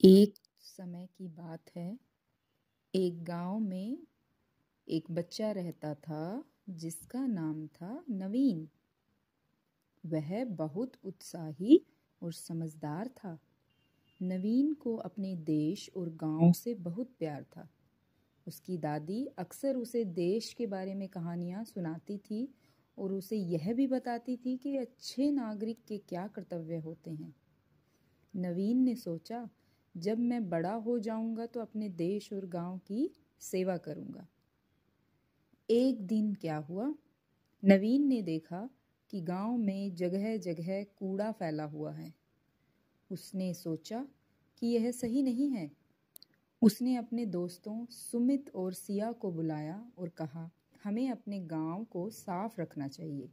एक समय की बात है। एक गांव में एक बच्चा रहता था जिसका नाम था नवीन। वह बहुत उत्साही और समझदार था। नवीन को अपने देश और गांव से बहुत प्यार था। उसकी दादी अक्सर उसे देश के बारे में कहानियां सुनाती थी और उसे यह भी बताती थी कि अच्छे नागरिक के क्या कर्तव्य होते हैं। नवीन ने सोचा, जब मैं बड़ा हो जाऊंगा तो अपने देश और गांव की सेवा करूंगा। एक दिन क्या हुआ, नवीन ने देखा कि गांव में जगह जगह कूड़ा फैला हुआ है। उसने सोचा कि यह सही नहीं है। उसने अपने दोस्तों सुमित और सिया को बुलाया और कहा, हमें अपने गांव को साफ रखना चाहिए।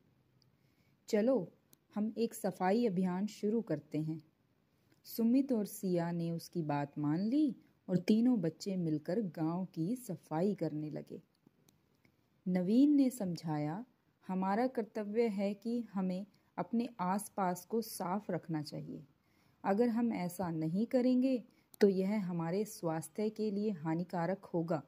चलो हम एक सफाई अभियान शुरू करते हैं। सुमित और सिया ने उसकी बात मान ली और तीनों बच्चे मिलकर गांव की सफाई करने लगे। नवीन ने समझाया, हमारा कर्तव्य है कि हमें अपने आसपास को साफ रखना चाहिए। अगर हम ऐसा नहीं करेंगे तो यह हमारे स्वास्थ्य के लिए हानिकारक होगा।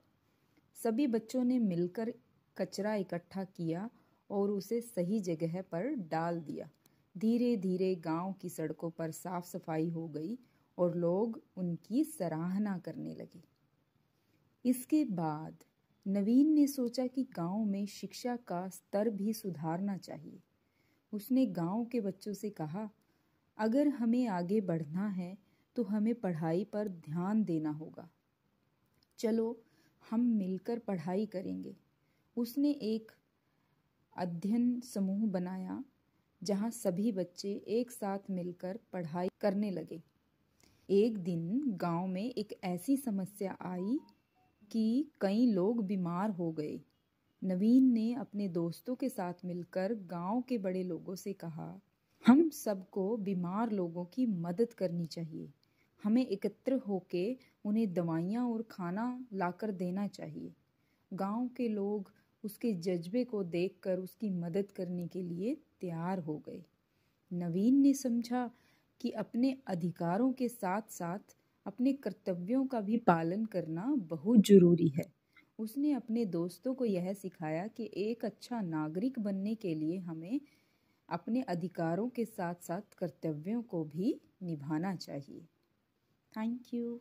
सभी बच्चों ने मिलकर कचरा इकट्ठा किया और उसे सही जगह पर डाल दिया। धीरे धीरे गांव की सड़कों पर साफ सफाई हो गई और लोग उनकी सराहना करने लगे। इसके बाद नवीन ने सोचा कि गांव में शिक्षा का स्तर भी सुधारना चाहिए। उसने गांव के बच्चों से कहा, अगर हमें आगे बढ़ना है तो हमें पढ़ाई पर ध्यान देना होगा। चलो हम मिलकर पढ़ाई करेंगे। उसने एक अध्ययन समूह बनाया जहां सभी बच्चे एक साथ मिलकर पढ़ाई करने लगे। एक दिन गांव में एक ऐसी समस्या आई कि कई लोग बीमार हो गए। नवीन ने अपने दोस्तों के साथ मिलकर गांव के बड़े लोगों से कहा, हम सबको बीमार लोगों की मदद करनी चाहिए। हमें एकत्र होके उन्हें दवाइयाँ और खाना लाकर देना चाहिए। गांव के लोग उसके जज्बे को देखकर उसकी मदद करने के लिए तैयार हो गए। नवीन ने समझा कि अपने अधिकारों के साथ साथ अपने कर्तव्यों का भी पालन करना बहुत जरूरी है। उसने अपने दोस्तों को यह सिखाया कि एक अच्छा नागरिक बनने के लिए हमें अपने अधिकारों के साथ साथ कर्तव्यों को भी निभाना चाहिए। Thank you.